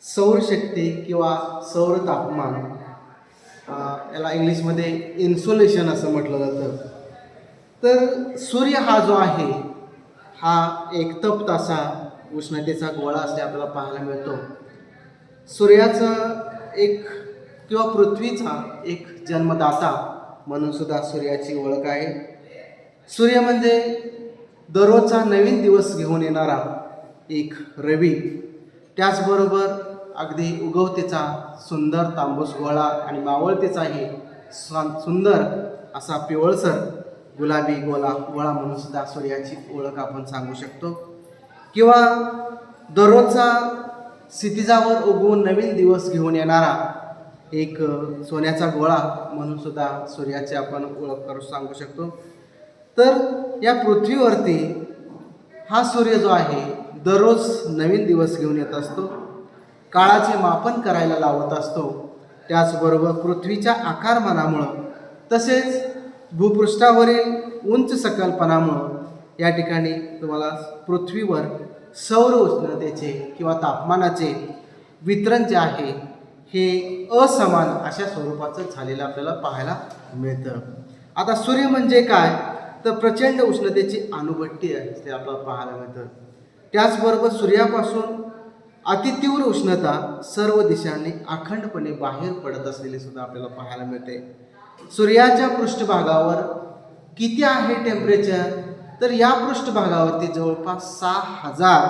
सौरशक्ती किंवा सौर तापमान याला इंग्लिशमध्ये इन्सोलेशन असं म्हटलं जातं. तर सूर्य हा जो आहे हा एक तप्त असा उष्णतेचा गोळा असले आपल्याला पाहायला मिळतो. सूर्याचं एक किंवा पृथ्वीचा एक जन्मदाता म्हणून सुद्धा सूर्याची ओळख आहे. सूर्य म्हणजे दररोजचा नवीन दिवस घेऊन येणारा एक रवी, त्याचबरोबर अगदी उगवतेचा सुंदर तांबूस गोळा आणि मावळतेचाही सुंदर असा पिवळसर गुलाबी गोळा म्हणून सुद्धा सूर्याची ओळख आपण सांगू शकतो. किंवा दररोजचा क्षितिजावर उगवून नवीन दिवस घेऊन येणारा एक सोन्याचा गोळा म्हणून सुद्धा सूर्याची आपण ओळख करू सांगू शकतो. तर या पृथ्वीवरती हा सूर्य जो आहे दररोज नवीन दिवस घेऊन येत असतो, काळाचे मापन करायला लावत असतो. त्याचबरोबर पृथ्वीच्या आकारमानामुळं तसेच भूपृष्ठावरील उंच सकलपणामुळं या ठिकाणी तुम्हाला पृथ्वीवर सौर उष्णतेचे किंवा तापमानाचे वितरण जे आहे हे असमान अशा स्वरूपाचं झालेलं आपल्याला पाहायला मिळतं. आता सूर्य म्हणजे काय तर प्रचंड उष्णतेची अणुभट्टी आहे ते आपल्याला पाहायला मिळतं. त्याचबरोबर सूर्यापासून अतितीव्र उष्णता सर्व दिशांनी अखंडपणे बाहेर पडत असलेली सुद्धा आपल्याला पाहायला मिळते. सूर्याच्या पृष्ठभागावर किती आहे टेम्परेचर तर या पृष्ठभागावरती जवळपास 6000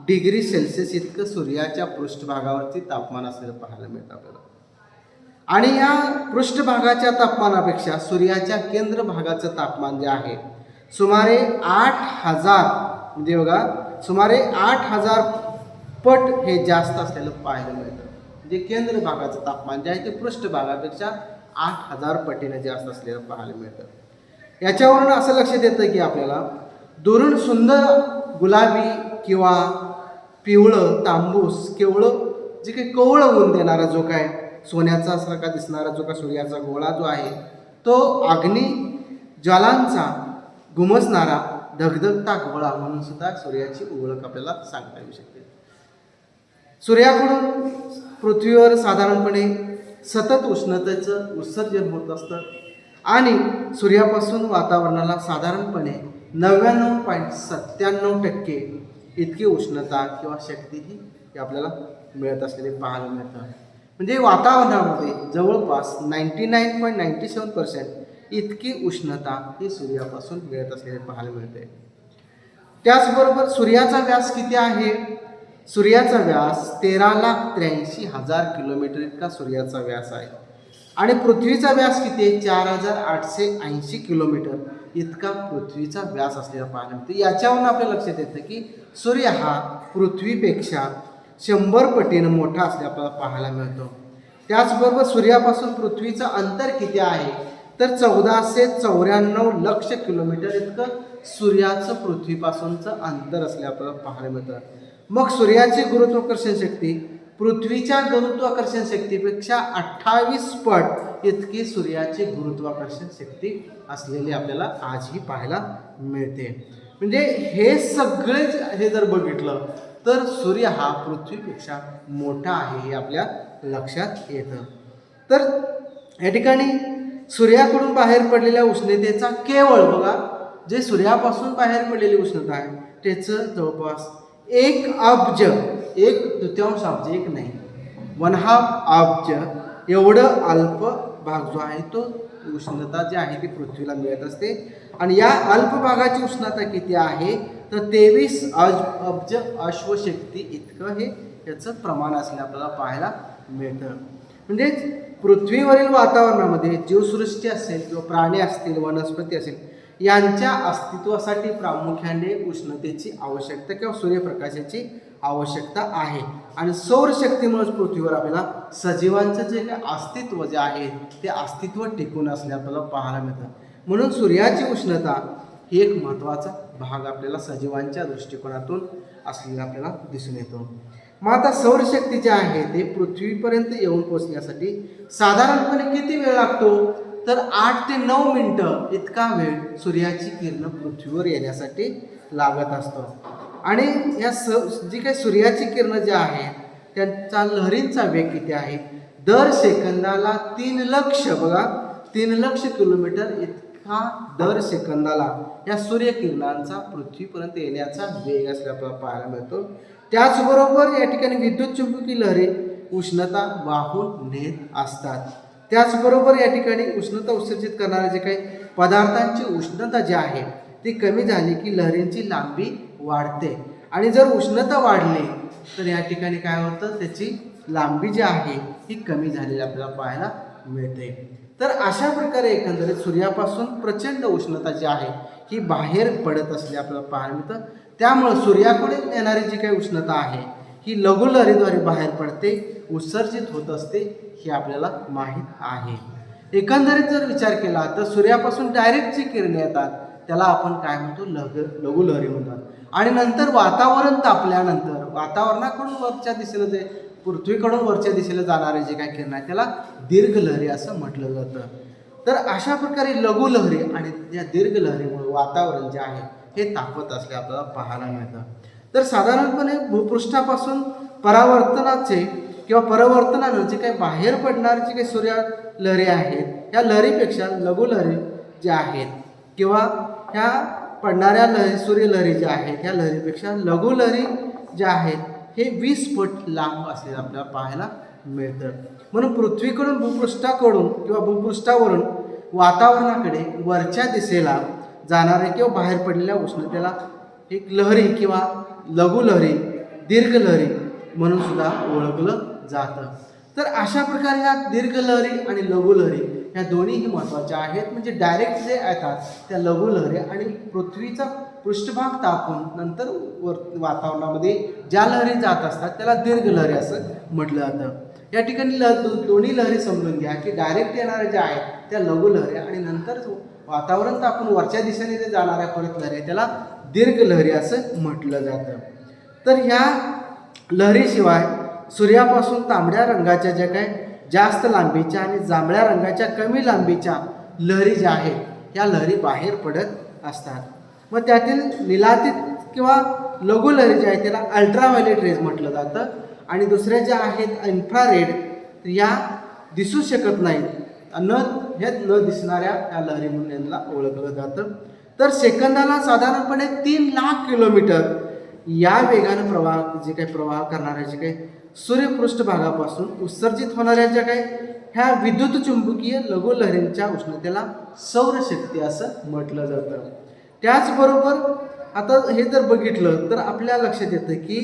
डिग्री सेल्सिअस इतकं सूर्याच्या पृष्ठभागावरती तापमान असलेलं पाहायला मिळतं आपल्याला. आणि या पृष्ठभागाच्या तापमानापेक्षा सूर्याच्या केंद्र भागाचं तापमान जे आहे सुमारे 8000 म्हणजे बघा सुमारे 8000 पट हे जास्त असलेलं पाहायला मिळतं. म्हणजे केंद्र भागाचं तापमान जे आहे ते पृष्ठभागापेक्षा 8000 पटीने जास्त असलेलं पाहायला मिळतं. याच्यावरून असं लक्षात येतं की आपल्याला दुरून सुंदर गुलाबी किंवा पिवळं तांबूस केवळं जे काही कोवळं ऊन देणारा जो काय सोन्याचा सारखा दिसणारा जो काय सूर्याचा गोळा जो आहे तो अग्नी ज्वालांचा घुमसणारा धगधगता गोळा म्हणून सुद्धा सूर्याची ओळख आपल्याला सांगता येऊ शकते. सूर्याकडून पृथ्वीवर साधारणपणे सतत उष्णतेचं उत्सर्जन होत असतं आणि सूर्यापासून वातावरणाला साधारणपणे 99.97% इतकी उष्णता किंवा शक्ती ही आपल्याला मिळत असलेली पाहायला मिळतं. म्हणजे वातावरणामध्ये जवळपास 99.97% इतकी उष्णता ही सूर्यापासून मिळत असलेली पाहायला मिळते. त्याचबरोबर सूर्याचा व्यास किती आहे? सूर्याचा व्यास 13,83,000 किलोमीटर इतका सूर्याचा व्यास आहे. आणि पृथ्वीचा व्यास किती आहे? 4,880 किलोमीटर इतका पृथ्वीचा व्यास असलेला पाहायला मिळतो. याच्यावरून आपल्या लक्षात येतं की सूर्य हा पृथ्वीपेक्षा 100 पटीनं मोठा असले आपल्याला पाहायला मिळतो. त्याचबरोबर सूर्यापासून पृथ्वीचं अंतर किती आहे तर 1494 लक्ष किलोमीटर इतकं सूर्याचं पृथ्वीपासूनचं अंतर असले आपल्याला पाहायला मिळतं. मग सूर्याची गुरुत्वाकर्षण शक्ती पृथ्वीच्या गुरुत्वाकर्षण शक्तीपेक्षा 28 पट इतकी सूर्याची गुरुत्वाकर्षण शक्ती असलेली आपल्याला आजही पाहायला मिळते. म्हणजे हे सगळेच हे जर बघितलं तर सूर्य हा पृथ्वीपेक्षा मोठा आहे हे आपल्या लक्षात येतं. तर या ठिकाणी सूर्याकडून बाहेर पडलेल्या उष्णतेचा केवळ बघा जे सूर्यापासून बाहेर पडलेली उष्णता आहे त्याचं जवळपास 1 अब्ज 1/2 अब्ज एक नाही 1/2 अब्ज एवढं अल्प भाग जो आहे तो उष्णता जी आहे ती पृथ्वीला मिळत असते. आणि या अल्प भागाची उष्णता किती आहे तर 23 अब्ज अश्वशक्ती इतकं हे याचं प्रमाण असले आपल्याला पाहायला मिळतं. म्हणजे पृथ्वीवरील वातावरणामध्ये जीवसृष्टी असेल किंवा प्राणी असतील वनस्पती असेल यांच्या अस्तित्वासाठी प्रामुख्याने उष्णतेची आवश्यकता किंवा सूर्यप्रकाशाची आवश्यकता आहे. आणि सौरशक्तीमुळेच पृथ्वीवर आपल्याला सजीवांचं जे काही अस्तित्व जे आहे ते अस्तित्व टिकून असले आपल्याला पाहायला मिळतं. म्हणून सूर्याची उष्णता ही एक महत्त्वाचा भाग आपल्याला सजीवांच्या दृष्टिकोनातून असलेला आपल्याला दिसून येतो. मग आता सौरशक्ती जे आहे ते पृथ्वीपर्यंत येऊन पोचण्यासाठी साधारणपणे किती वेळ लागतो तर 8 ते 9 मिनटं इतका वेळ सूर्याची किरणं पृथ्वीवर येण्यासाठी लागत असतो. आणि या जी काही सूर्याची किरणं जी आहेत त्यांचा लहरींचा वेग किती आहे? दर सेकंदाला 3 लक्ष, बघा 3 लक्ष किलोमीटर इतका दर सेकंदाला या सूर्यकिरणांचा पृथ्वीपर्यंत येण्याचा वेग असल्याला आपल्याला पाहायला मिळतो. त्याचबरोबर या ठिकाणी विद्युत चुंबकीय लहरी उष्णता वाहून नेत असतात. त्याचबरोबर या ठिकाणी उष्णता उत्सर्जित करणारे जे काही पदार्थांची उष्णता जी आहे ती कमी झाली की लहरींची लांबी वाढते आणि जर उष्णता वाढली तर या ठिकाणी काय होतं, त्याची लांबी जी आहे ही कमी झालेली आपल्याला पाहायला मिळते. तर अशा प्रकारे एकंदरीत सूर्यापासून प्रचंड उष्णता जी आहे ही बाहेर पडत असली आपल्याला पाहायला मिळतं. त्यामुळं सूर्याकडे येणारी जी काही उष्णता आहे ही लघुलहरीद्वारे बाहेर पडते, उत्सर्जित होत असते, हे आपल्याला माहीत आहे. एकंदरीत जर विचार केला तर सूर्यापासून डायरेक्ट जी किरणे येतात त्याला आपण काय म्हणतो, लघुलहरी म्हणतात. आणि नंतर वातावरण तापल्यानंतर वातावरणाकडून वरच्या दिशेला जे पृथ्वीकडून वरच्या दिशेला जाणारे जे काही किरण आहे त्याला दीर्घलहरी असं म्हटलं जातं. तर अशा प्रकारे लघुलहरी आणि या दीर्घलहरीमुळे वातावरण जे आहे हे तापत असले आपल्याला पाहायला मिळतं. तर साधारणपणे भूपृष्ठापासून परावर्तनाचे किंवा परावर्तनानं जे काही बाहेर पडणारे जे काही सूर्य लहरी आहेत या लहरीपेक्षा लघुलहरी ज्या आहेत किंवा ह्या पडणाऱ्या सूर्यलहरी ज्या आहेत ह्या लहरीपेक्षा लघुलहरी ज्या आहेत हे 20 पट लांब असलेलं आपल्याला पाहायला मिळतं. म्हणून पृथ्वीकडून भूपृष्ठाकडून किंवा भूपृष्ठावरून वातावरणाकडे वरच्या दिशेला जाणारे किंवा बाहेर पडलेल्या उष्णतेला एक लहरी किंवा लघुलहरी दीर्घलहरी म्हणून सुद्धा ओळखलं जातं. तर अशा प्रकारे ह्या दीर्घलहरी आणि लघुलहरी ह्या दोन्हीही महत्त्वाच्या आहेत. म्हणजे डायरेक्ट जे येतात त्या लघुलहरी आणि पृथ्वीचा पृष्ठभाग तापून नंतर वातावरणामध्ये ज्या लहरी जात असतात त्याला दीर्घलहरी असं म्हटलं जातं. या ठिकाणी दोन्ही लहरी समजून घ्या की डायरेक्ट येणाऱ्या ज्या आहेत त्या लघुलहरी आणि नंतर वातावरण तापून वरच्या दिशेने जे जाणाऱ्या परत लहरी त्याला दीर्घलहरी असं म्हटलं जातं. तर ह्या लहरीशिवाय सूर्यापासून तांबड्या रंगाच्या ज्या काय जास्त लांबीच्या आणि जांभळ्या रंगाच्या कमी लांबीच्या लहरी ज्या आहेत ह्या लहरी बाहेर पडत असतात. मग त्यातील निलातीत किंवा लघुलहरी ज्या आहेत त्याला अल्ट्राव्हायोलेट रेज म्हटलं जातं आणि दुसऱ्या ज्या आहेत इन्फ्रारेड या दिसू शकत नाहीत न दिसणाऱ्या या लहरी म्हणून यांना ओळखलं जातं. तर सेकंदाला साधारणपणे 3 लाख किलोमीटर या वेगानं जे काही प्रवाह करणाऱ्या जे काही सूर्यपृष्ठभागापासून उत्सर्जित होणाऱ्या ज्या काही ह्या विद्युत चुंबकीय लघुलहरींच्या उष्णतेला सौरशक्ती असं म्हटलं जातं. त्याचबरोबर आता हे जर बघितलं तर आपल्या लक्षात येतं की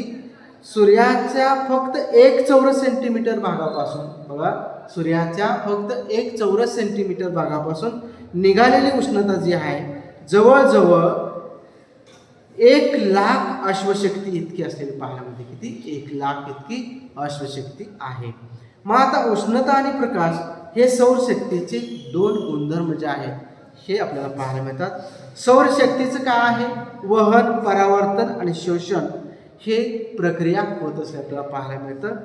सूर्याच्या फक्त 1 चौरस सेंटीमीटर भागापासून बघा सूर्याच्या फक्त 1 चौरस सेंटीमीटर भागापासून निघालेली उष्णता जी आहे जवळजवळ 1 लाख अश्वशक्ती इतकी असलेली पाहायला मिळते. किती? 1 लाख इतकी अश्वशक्ती आहे. मग आता उष्णता आणि प्रकाश हे सौरशक्तीचे 2 गुणधर्म जे आहेत हे आपल्याला पाहायला मिळतात. सौरशक्तीचं काय आहे? वहन, परावर्तन आणि शोषण हे प्रक्रिया होत असते आपल्याला पाहायला मिळतं.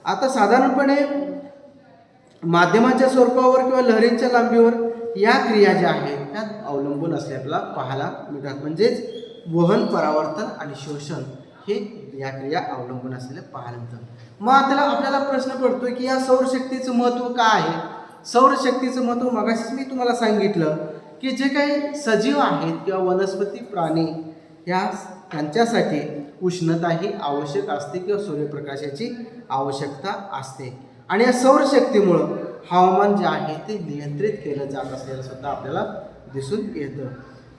आता साधारणपणे माध्यमाच्या स्वरूपावर किंवा लहरींच्या लांबीवर या क्रिया ज्या आहेत त्या अवलंबून असले आपल्याला पाहायला मिळतात. म्हणजेच वहन, परावर्तन आणि शोषण हे या क्रिया अवलंबून असलेले पाहायला मिळतात. मग आपल्याला प्रश्न पडतोय की या सौरशक्तीचं महत्त्व काय आहे? सौरशक्तीचं महत्त्व मगाशीच मी तुम्हाला सांगितलं की जे काही सजीव आहेत किंवा वनस्पती प्राणी त्यांच्यासाठी उष्णता ही आवश्यक असते किंवा सूर्यप्रकाशाची आवश्यकता असते आणि या सौरशक्तीमुळं हवामान जे आहे ते नियंत्रित केलं जात असलेलं सुद्धा आपल्याला दिसून येतं.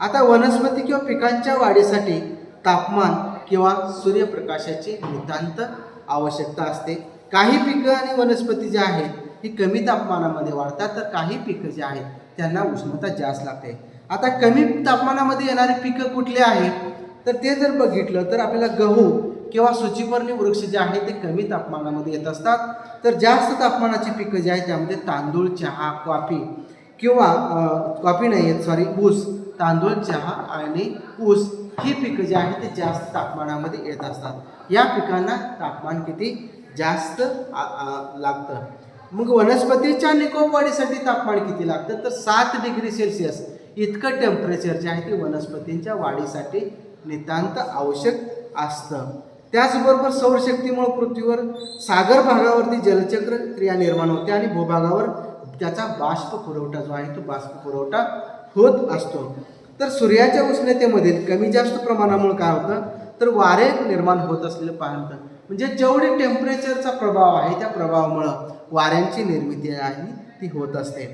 आता वनस्पती किंवा पिकांच्या वाढीसाठी तापमान किंवा सूर्यप्रकाशाची नितांत आवश्यकता असते. काही पिकं आणि वनस्पती जी आहेत ही कमी तापमानामध्ये वाढतात तर काही पिकं जी आहेत त्यांना उष्णता जास्त लागते. आता कमी तापमानामध्ये येणारी पिकं कुठली आहेत तर ते जर बघितलं तर आपल्याला गहू किंवा सूचीपर्णी वृक्ष जे आहेत ते कमी तापमानामध्ये येत असतात. तर जास्त तापमानाची पिकं जी आहेत त्यामध्ये तांदूळ, चहा, कॉफी किंवा कॉफी नाही आहेत सॉरी ऊस, तांदूळ, चहा आणि ऊस ही पिकं जी आहेत ते जास्त तापमानामध्ये येत असतात. या पिकांना तापमान किती जास्त लागतं. मग वनस्पतीच्या निकोप वाढीसाठी तापमान किती लागतं तर 7 डिग्री सेल्सिअस इतकं टेम्परेचर जे आहे ते वनस्पतींच्या वाढीसाठी नितांत आवश्यक असतं. त्याचबरोबर सौरशक्तीमुळे पृथ्वीवर सागर भागावरती जलचक्र क्रिया निर्माण होते आणि भूभागावर त्याचा बाष्प पुरवठा जो आहे तो बाष्प पुरवठा होत असतो. तर सूर्याच्या उष्णतेमधील कमी जास्त प्रमाणामुळे काय होतं तर वारे निर्माण होत असलेलं पाहायला मिळतं. म्हणजे जेवढी टेम्परेचरचा प्रभाव आहे त्या प्रभावामुळं वाऱ्यांची निर्मिती आहे ती होत असते.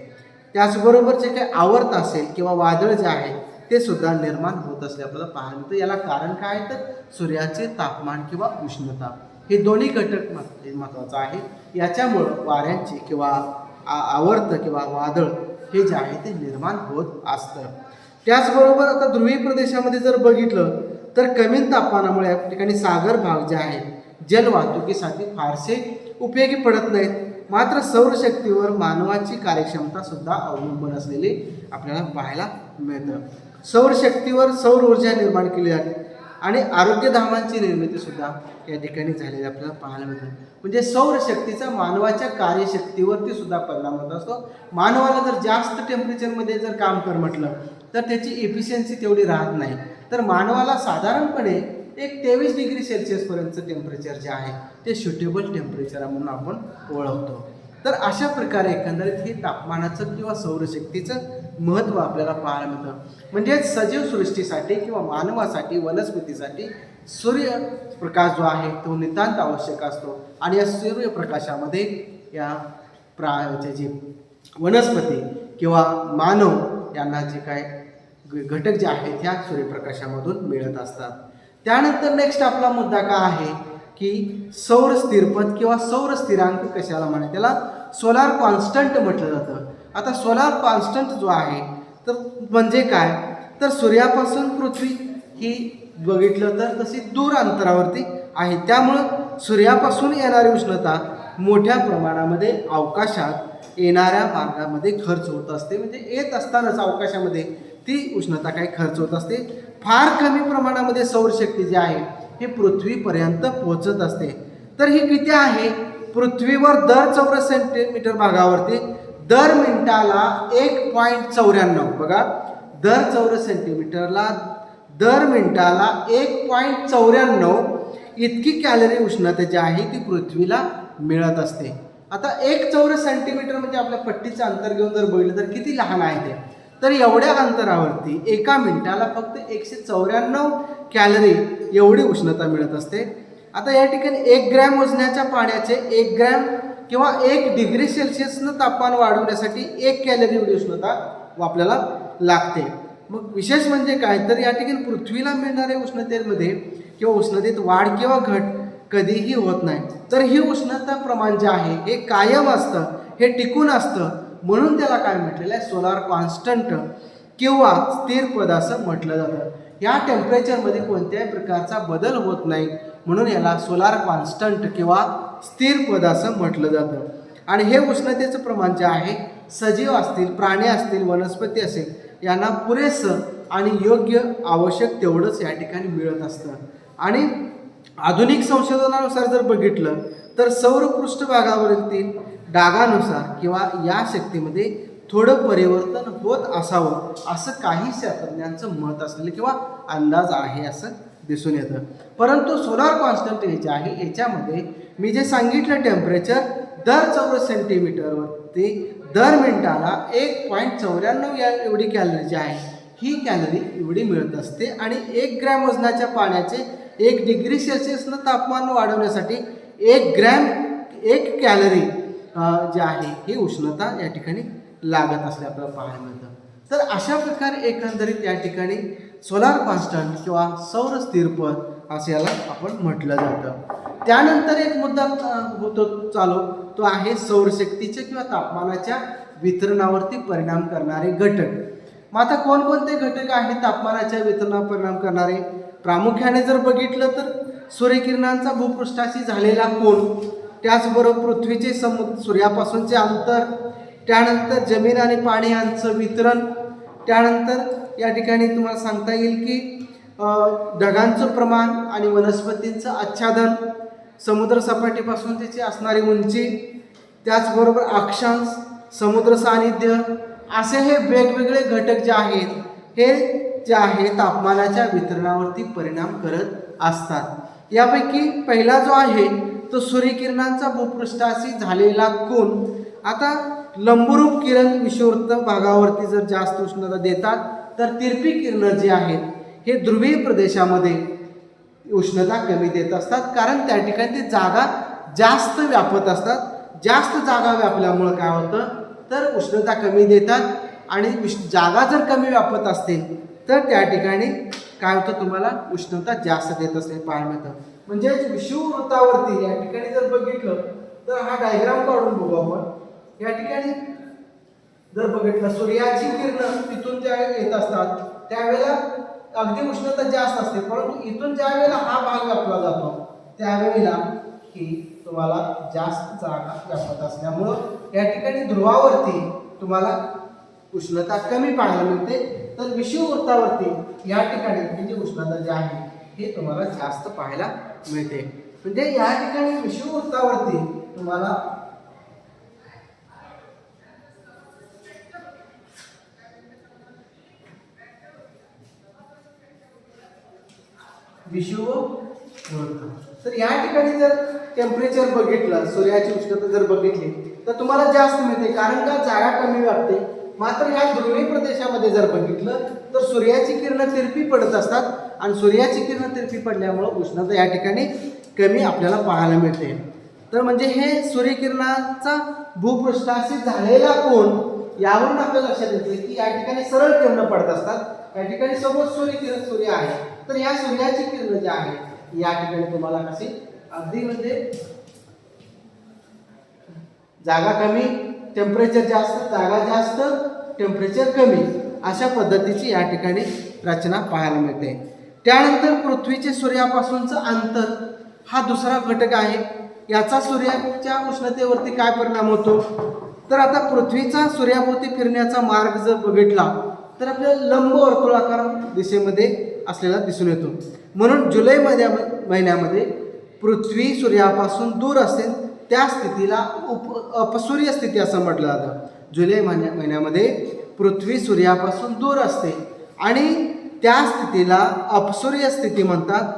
त्याचबरोबर जे काही आवर्त असेल किंवा वादळ जे आहे ते सुद्धा निर्माण होत असले आपल्याला पाहायला मिळतं. याला कारण काय तर सूर्याचे तापमान किंवा उष्णता हे दोन्ही घटक महत्त्वाचं आहे. याच्यामुळं वाऱ्यांची किंवा आवर्त किंवा वादळ हे जे आहे ते निर्माण होत असतं. त्याचबरोबर आता ध्रुवीय प्रदेशामध्ये जर बघितलं तर कमी तापमानामुळे या ठिकाणी सागर भाग जे आहे जल वाहतुकीसाठी फारसे उपयोगी पडत नाहीत. मात्र सौरशक्तीवर मानवाची कार्यक्षमता सुद्धा अवलंबून असलेली आपल्याला पाहायला मिळतं. सौरशक्तीवर सौर ऊर्जा निर्माण केली जाते आणि आरोग्यधामांची निर्मिती सुद्धा या ठिकाणी झालेली आपल्याला पाहायला मिळतं. म्हणजे सौरशक्तीचा मानवाच्या कार्यशक्तीवरती सुद्धा परिणाम होत असतो. मानवाला जर जास्त टेम्परेचरमध्ये जर काम कर म्हटलं तर त्याची एफिशियन्सी तेवढी राहत नाही. तर मानवाला साधारणपणे एक 23 डिग्री सेल्सिअसपर्यंतचं टेम्परेचर जे आहे ते सुटेबल टेम्परेचर म्हणून आपण ओळखतो. तर अशा प्रकारे एकंदरीत हे तापमानाचं किंवा सौरशक्तीचं महत्त्व आपल्याला पाहायला मिळतं. म्हणजे सजीव सृष्टीसाठी किंवा मानवासाठी वनस्पतीसाठी सूर्यप्रकाश जो आहे तो नितांत आवश्यक असतो. आणि या सूर्यप्रकाशामध्ये या जे वनस्पती किंवा मानव यांना जे काय घटक जे आहेत ह्या सूर्यप्रकाशामधून मिळत असतात. त्यानंतर नेक्स्ट आपला मुद्दा काय आहे की सौर स्थिरपद किंवा सौर स्थिरांक कशाला म्हणतात त्याला सोलार कॉन्स्टंट म्हटलं जातं. आता सोलार कॉन्स्टंट जो आहे तर म्हणजे काय तर सूर्यापासून पृथ्वी ही बघितलं तर तशी दूर अंतरावरती आहे. त्यामुळं सूर्यापासून येणारी उष्णता मोठ्या प्रमाणामध्ये अवकाशात येणाऱ्या मार्गामध्ये खर्च होत असते. म्हणजे येत असतानाच अवकाशामध्ये ती उष्णता काही खर्च होत असते. फार कमी प्रमाणामध्ये सौरशक्ती जी आहे हे पृथ्वीपर्यंत पोहोचत असते. तर ही किती आहे पृथ्वीवर दर चौरस सेंटीमीटर भागावरती दर मिनिटाला 1.94 बघा दर चौरस सेंटीमीटरला दर मिनिटाला 1.94 इतकी कॅलरी उष्णता जी आहे ती पृथ्वीला मिळत असते. आता 1 चौरस सेंटीमीटर म्हणजे आपल्या पट्टीचं अंतर घेऊन जर बघितलं तर किती लहान आहे ते. तर एवढ्या अंतरावरती एका मिनिटाला फक्त 194 कॅलरी एवढी उष्णता मिळत असते. आता या ठिकाणी 1 ग्रॅम वजनाच्या पाण्याचे 1 ग्रॅम किंवा 1 डिग्री सेल्सिअसनं तापमान वाढवण्यासाठी 1 कॅलरी एवढी उष्णता आपल्याला लागते. मग विशेष म्हणजे काय तर या ठिकाणी पृथ्वीला मिळणाऱ्या उष्णतेमध्ये किंवा उष्णतेत वाढ किंवा घट कधीही होत नाही. तर ही उष्णता प्रमाण जे आहे हे कायम असतं, हे टिकून असतं. म्हणून त्याला काय म्हटलेलं आहे सोलार कॉन्स्टंट किंवा स्थिर पद असं म्हटलं जातं. या टेम्परेचरमध्ये कोणत्याही प्रकारचा बदल होत नाही म्हणून याला सोलार कॉन्स्टंट किंवा स्थिर पद असं म्हटलं जातं. आणि हे उष्णतेचं प्रमाण जे आहे सजीव असतील प्राणी असतील वनस्पती असेल यांना पुरेसं आणि योग्य आवश्यक तेवढंच या ठिकाणी मिळत असतं. आणि आधुनिक संशोधनानुसार जर बघितलं तर सौर पृष्ठभागावरील डागानुसार किंवा या शक्तीमध्ये थोडं परिवर्तन होत असावं असं काही शास्त्रज्ञांचं मत असलेलं किंवा अंदाज आहे असं दिसून येतं. परंतु सोलार कॉन्स्टंट हे जे आहे याच्यामध्ये मी जे सांगितलं टेम्परेचर दर चौरस सेंटीमीटरवरती दर मिनिटाला 1.94 या एवढी कॅलरी जी आहे ही कॅलरी एवढी मिळत असते. आणि 1 ग्रॅम वजनाच्या पाण्याचे 1 डिग्री सेल्सिअसनं तापमान वाढवण्यासाठी 1 कॅलरी जे आहे ही उष्णता या ठिकाणी लागत असले आपल्याला पाहायला मिळतं. तर अशा प्रकारे एकंदरीत या ठिकाणी सोलार कॉन्स्टंट किंवा सौर स्थिरपद असं याला आपण म्हटलं जातं. त्यानंतर एक मुद्दा होतो चालू तो आहे सौरशक्तीचे किंवा तापमानाच्या वितरणावरती परिणाम करणारे घटक. मग आता कोणकोणते घटक आहेत तापमानाच्या वितरणावर परिणाम करणारे. प्रामुख्याने जर बघितलं तर सूर्यकिरणांचा भूपृष्ठाशी झालेला कोन, त्याचबरोबर पृथ्वीचे सूर्यापासूनचे अंतर, त्यानंतर जमीन आणि पाणी यांचं वितरण, त्यानंतर या ठिकाणी तुम्हाला सांगता येईल की ढगांचं प्रमाण आणि वनस्पतींचं आच्छादन, समुद्र सपाटीपासून त्याची असणारी उंची, त्याचबरोबर अक्षांश, समुद्र सानिध्य असे हे वेगवेगळे घटक जे आहेत हे जे आहे तापमानाच्या वितरणावरती परिणाम करत असतात. यापैकी पहिला जो आहे तो सूर्यकिरणांचा भूपृष्ठाशी झालेला कोन. आता लंबरूप किरण विषुववृत्त भागावरती जर जास्त उष्णता देतात, तर तिरपी किरणं जी आहेत हे ध्रुवीय प्रदेशामध्ये उष्णता कमी देत असतात, कारण त्या ठिकाणी ते जागा जास्त व्यापत असतात. जास्त जागा व्यापल्यामुळं काय होतं, तर उष्णता कमी देतात. आणि जागा जर कमी व्यापत असतील तर त्या ठिकाणी काय होतं, तुम्हाला उष्णता जास्त देत असते पाहायला मिळतं. म्हणजे विषुववृत्तावरती या ठिकाणी जर बघितलं तर हा डायग्राम काढून बघू आपण. या ठिकाणी जर बघितलं, सूर्याची किरण तिथून ज्या येत असतात त्यावेळेला अगदी उष्णता जास्त असते, परंतु इथून ज्या वेळेला हा भाग व्यापला जातो त्यावेळेला ही तुम्हाला जास्त जागा व्यापत असल्यामुळं या ठिकाणी ध्रुवावरती तुम्हाला उष्णता कमी पाहायला मिळते. तर विषुववृत्तावरती या ठिकाणी म्हणजे उष्णता जी आहे हे तुम्हाला जास्त पाहायला मिळते. म्हणजे या ठिकाणी विषुववृत्तावरती तुम्हाला विषुववृत्त. तर या ठिकाणी जर टेम्परेचर बघितलं, सूर्याची उष्णता जर बघितली तर तुम्हाला जास्त मिळते, कारण का जागा कमी व्यापते. मात्र या ध्रुवीय प्रदेशामध्ये जर बघितलं तर सूर्याची किरणं तिरपी पडत असतात आणि सूर्याची किरणं तिरपी पडल्यामुळे उष्णता या ठिकाणी कमी आपल्याला पाहायला मिळते. तर म्हणजे हे सूर्यकिरणाचा भूपृष्ठाशी झालेला कोन, यावरून आपल्याला लक्षात येते की या ठिकाणी सरळ किरणं पडत असतात. या ठिकाणी समोर सूर्य आहे, तर या सूर्याची किरणं जी आहे या ठिकाणी तुम्हाला कशी अगदी म्हणजे जागा कमी, टेम्परेचर जास्त, जागा जास्त, टेम्परेचर कमी, अशा पद्धतीची या ठिकाणी रचना पाहायला मिळते. त्यानंतर पृथ्वीचे सूर्यापासूनचं अंतर हा दुसरा घटक आहे. याचा सूर्याच्या उष्णतेवरती काय परिणाम होतो, तर आता पृथ्वीचा सूर्याभोवती फिरण्याचा मार्ग जर बघितला तर आपल्याला लंब वर्तुळाकार दिशेमध्ये असलेला दिसून येतो. म्हणून जुलै महिन्यामध्ये पृथ्वी सूर्यापासून दूर असेल त्या स्थितीला अपसूर्य स्थिती असं म्हटलं जातं. जुलै महिन्यामध्ये पृथ्वी सूर्यापासून दूर असते आणि त्या स्थितीला अपसूर्य स्थिती म्हणतात.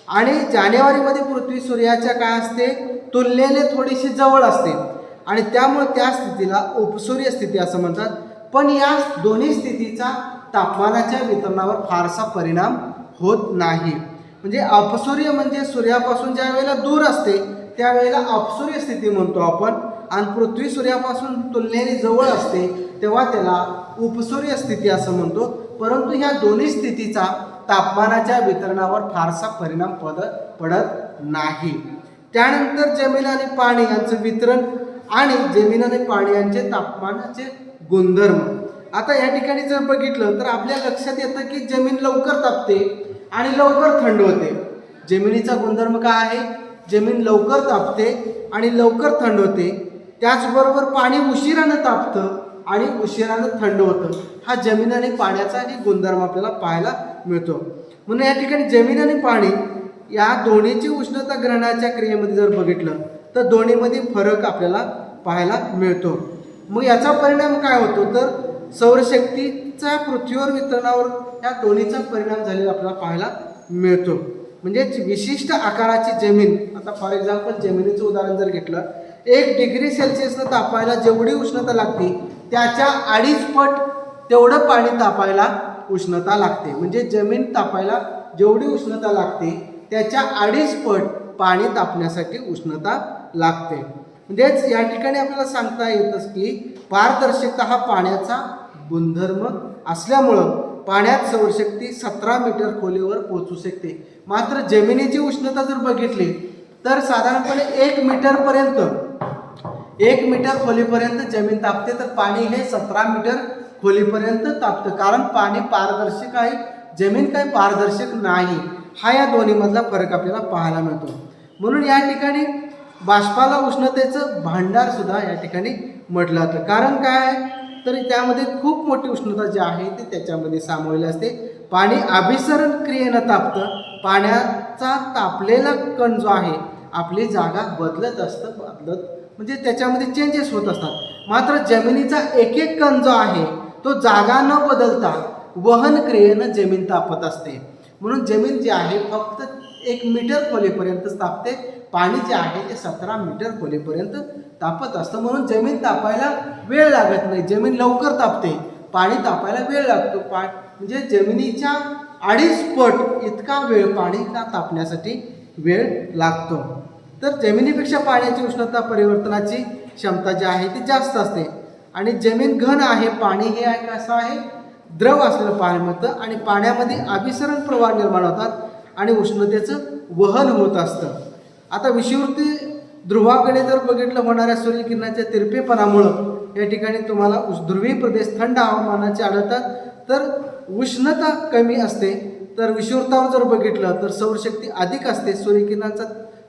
आणि जानेवारीमध्ये पृथ्वी सूर्याच्या काय असते, तुलनेने थोडीशी जवळ असते आणि त्यामुळे त्या स्थितीला उपसूर्य स्थिती असं म्हणतात. पण या दोन्ही स्थितीचा तापमानाच्या वितरणावर फारसा परिणाम होत नाही. म्हणजे अपसूर्य म्हणजे सूर्यापासून ज्या वेळेला दूर असते त्यावेळेला अपसूर्य स्थिती म्हणतो आपण, आणि पृथ्वी सूर्यापासून तुलनेने जवळ असते तेव्हा त्याला उपसूर्य स्थिती असं म्हणतो. परंतु ह्या दोन्ही स्थितीचा तापमानाच्या वितरणावर फारसा परिणाम पडत नाही. त्यानंतर जमीन आणि पाणी यांचं वितरण आणि जमीन आणि पाणी यांचे तापमानाचे गुणधर्म. आता या ठिकाणी जर बघितलं तर आपल्या लक्षात येतं की जमीन लवकर तापते आणि लवकर थंड होते. जमिनीचा गुणधर्म काय आहे, जमीन लवकर तापते आणि लवकर थंड होते. त्याचबरोबर पाणी उशिरानं तापतं आणि उशिरानं थंड होतं. हा जमीन आणि पाण्याचाही गुणधर्म आपल्याला पाहायला मिळतो. म्हणून या ठिकाणी जमीन आणि पाणी या दोन्हीची उष्णता ग्रहणाच्या क्रियेमध्ये जर बघितलं तर दोन्हीमध्ये फरक आपल्याला पाहायला मिळतो. मग याचा परिणाम काय होतो, तर सौरशक्तीचा पृथ्वीवर वितरणावर या दोन्हीचा परिणाम झालेला आपल्याला पाहायला मिळतो. म्हणजे विशिष्ट आकाराची जमीन, आता फॉर एक्झाम्पल जमिनीचं उदाहरण जर घेतलं, 1 डिग्री सेल्सिअसनं तापायला जेवढी उष्णता लागते त्याच्या 2.5 पट तेवढं पाणी तापायला उष्णता लागते. म्हणजे जमीन तापायला जेवढी उष्णता लागते त्याच्या 2.5 पट पाणी तापण्यासाठी उष्णता लागते. म्हणजेच या ठिकाणी आपल्याला सांगता येतं की पारदर्शकता हा पाण्याचा गुणधर्म असल्यामुळं पाण्यात सौरशक्ती 17 मीटर खोलीवर पोहोचू शकते. मात्र जमिनीची उष्णता जर बघितली तर साधारणपणे 1 मीटर खोलीपर्यंत जमीन तापते, तर पाणी हे 17 मीटर खोलीपर्यंत तापतं. कारण पाणी पारदर्शक आहे, जमीन काही पारदर्शक नाही. हा या दोन्हीमधला फरक आपल्याला पाहायला मिळतो. म्हणून या ठिकाणी बाष्पाला उष्णतेचं भांडार सुद्धा या ठिकाणी म्हटलं जातं. कारण काय आहे, तर त्यामध्ये खूप मोठी उष्णता जी आहे ती त्याच्यामध्ये सामावलेली असते. पाणी अभिसरण क्रियेनं तापतं. पाण्याचा तापलेला कण जो आहे आपली जागा बदलत म्हणजे त्याच्यामध्ये चेंजेस होत असतात. मात्र जमिनीचा एक एक कण जो आहे तो जागा न बदलता वहन क्रियेनं जमीन तापत असते. म्हणून जमीन जी आहे फक्त 1 मीटर खोलीपर्यंत तापते. पाणी जे आहे ते 17 मीटर खोलीपर्यंत तापत असतं. म्हणून जमीन तापायला वेळ लागत नाही, जमीन लवकर तापते. पाणी तापायला वेळ लागतो. म्हणजे जमिनीच्या 2.5 पट इतका वेळ पाणी तापण्यासाठी वेळ लागतो. तर जमिनीपेक्षा पाण्याची उष्णता परिवर्तनाची क्षमता जी आहे ती जास्त असते. आणि जमीन घन आहे, पाणी हे आहे कसं आहे, द्रव असलेलं पाणी मिळतं आणि पाण्यामध्ये अभिसरण प्रवाह निर्माण होतात आणि उष्णतेचं वहन होत असतं. आता विषुववृत्ती ध्रुवाकडे जर बघितलं होणाऱ्या सूर्यकिरणाच्या तिरपेपणामुळं या ठिकाणी तुम्हाला ध्रुवीय प्रदेश थंड हवामानाचे आढळतात, तर उष्णता कमी असते. तर विषुववृत्तावर जर बघितलं तर सौरशक्ती अधिक असते. सूर्यकिरणाचा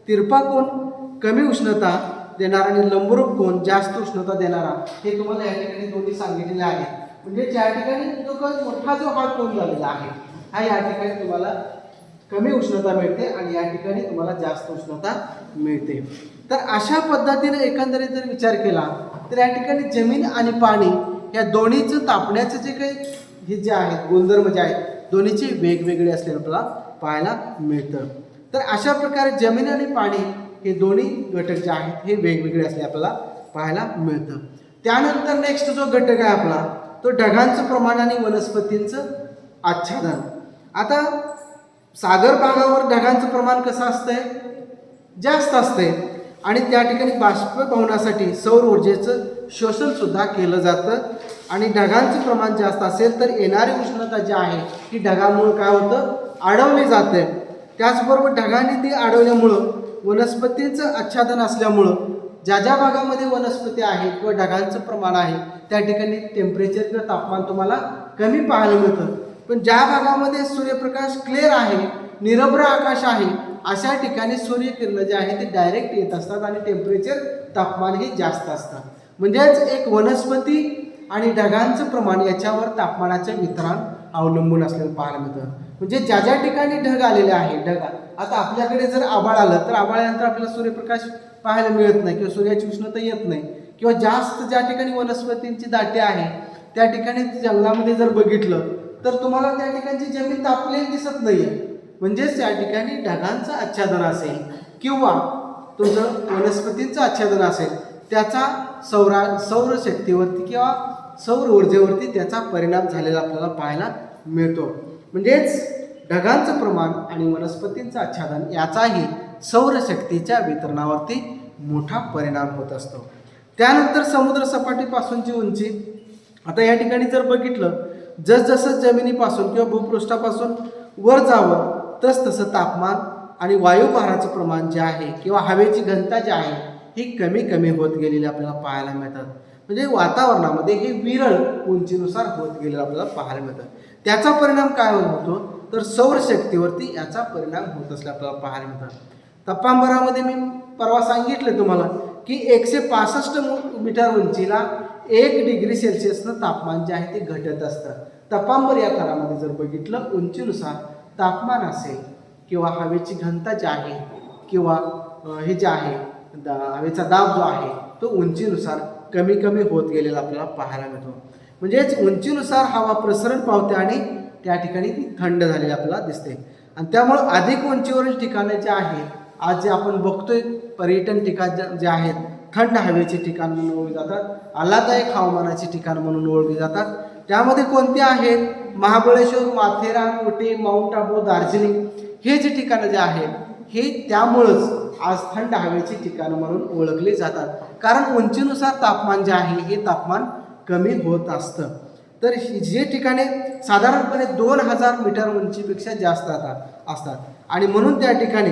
तिरपा कोन कमी उष्णता देणारा आणि लंबरूप कोन जास्त उष्णता देणारा, हे तुम्हाला या ठिकाणी दोन्ही सांगितलेले आहे. म्हणजे ज्या ठिकाणी जो मोठा जो हा कोन झालेला आहे हा या ठिकाणी तुम्हाला कमी उष्णता मिळते आणि या ठिकाणी तुम्हाला जास्त उष्णता मिळते. तर अशा पद्धतीने एकंदरीत जर विचार केला तर या ठिकाणी जमीन आणि पाणी या दोन्हीचं तापण्याचं जे काही हे जे आहेत गुणधर्म जे आहेत दोन्हीचे वेगवेगळे असलेले आपल्याला पाहायला मिळतं. तर अशा प्रकारे जमीन आणि पाणी हे दोन्ही घटक जे आहेत हे वेगवेगळे असले आपल्याला पाहायला मिळतं. त्यानंतर नेक्स्ट जो घटक आहे आपला तो ढगांचं प्रमाण आणि वनस्पतींचं आच्छादन. आता सागर भागावर ढगांचं प्रमाण कसं असतंय, जास्त असतंय आणि त्या ठिकाणी बाष्पीभवनासाठी सौर ऊर्जेचं शोषण सुद्धा केलं जातं. आणि ढगांचं प्रमाण जास्त असेल तर येणारी उष्णता जी आहे ही ढगामुळे काय होतं, अडवली जाते. त्याचबरोबर ढगांनी ती अडवल्यामुळं वनस्पतींचं आच्छादन असल्यामुळं ज्या ज्या भागामध्ये वनस्पती आहेत किंवा ढगांचं प्रमाण आहे त्या ठिकाणी टेम्परेचर किंवा तापमान तुम्हाला कमी पाहायला मिळतं. पण ज्या भागामध्ये सूर्यप्रकाश क्लिअर आहे, निरभ्र आकाश आहे, अशा ठिकाणी सूर्यकिरण जे आहे ते डायरेक्ट येत असतात आणि टेम्परेचर तापमान हे जास्त असतं. म्हणजेच एक वनस्पती आणि ढगांचं प्रमाण याच्यावर तापमानाचे वितरण अवलंबून असलेलं पाहायला मिळतं. म्हणजे ज्या ज्या ठिकाणी ढग आलेले आहे, ढग आता आपल्याकडे जर आभाळ आलं तर आभाळानंतर आपल्याला सूर्यप्रकाश पाहायला मिळत नाही किंवा सूर्याची उष्णता येत नाही किंवा जास्त ज्या ठिकाणी वनस्पतींची दाटे आहे त्या ठिकाणी जंगलामध्ये जर बघितलं तर तुम्हाला त्या ठिकाणची जमीन तापलेली दिसत नाहीये. म्हणजेच त्या ठिकाणी ढगांचं आच्छादन असेल किंवा तुमचं वनस्पतींचं आच्छादन असेल त्याचा सौरशक्तीवरती किंवा सौर ऊर्जेवरती त्याचा परिणाम झालेला आपल्याला पाहायला मिळतो. म्हणजेच ढगांचं प्रमाण आणि वनस्पतींचं आच्छादन याचाही सौरशक्तीच्या वितरणावरती मोठा परिणाम होत असतो. त्यानंतर समुद्र सपाटीपासूनची उंची. आता या ठिकाणी जर बघितलं जसजसं जमिनीपासून किंवा भूपृष्ठापासून वर जावं तसतसं तापमान आणि वायुभाराचं प्रमाण जे आहे किंवा हवेची घनता जी आहे ही कमी कमी होत गेलेली आपल्याला पाहायला मिळतात. म्हणजे वातावरणामध्ये हे विरळ उंचीनुसार होत गेलेलं आपल्याला पाहायला मिळतं. त्याचा परिणाम काय होतो तर सौरशक्तीवरती याचा परिणाम होत असले आपल्याला पाहायला मिळतात. तपांबरामध्ये मी परवा सांगितलं तुम्हाला की 165 मीटर उंचीला 1 डिग्री सेल्सिअसनं तापमान जे आहे ते घटत असतं. तपांबर या थरामध्ये जर बघितलं उंचीनुसार तापमान असेल किंवा हवेची घनता जी आहे किंवा हे जे आहे हवेचा दाब जो आहे तो उंचीनुसार कमी कमी होत गेलेला आपल्याला पाहायला मिळतो. म्हणजेच उंचीनुसार हवा प्रसरण पावते आणि त्या ठिकाणी ती थंड झालेली आपल्याला दिसते. आणि त्यामुळे अधिक उंचीवरील ठिकाणे जे आहेत आज जे आपण बघतोय पर्यटन ठिकाण जे आहेत थंड हवेचे ठिकाण म्हणून ओळखली जातात, आल्हाददायक हवामानाचे ठिकाण म्हणून ओळखली जातात. त्यामध्ये कोणते आहेत, महाबळेश्वर, माथेरान, उटी, माउंट आबू, दार्जिलिंग हे जे ठिकाणं जे आहेत हे त्यामुळंच आज थंड हवेची ठिकाणं म्हणून ओळखली जातात. कारण उंचीनुसार तापमान जे आहे हे तापमान कमी होत असतं. तर जे ठिकाणे साधारणपणे 2000 मीटर उंचीपेक्षा जास्त असतात आणि म्हणून त्या ठिकाणी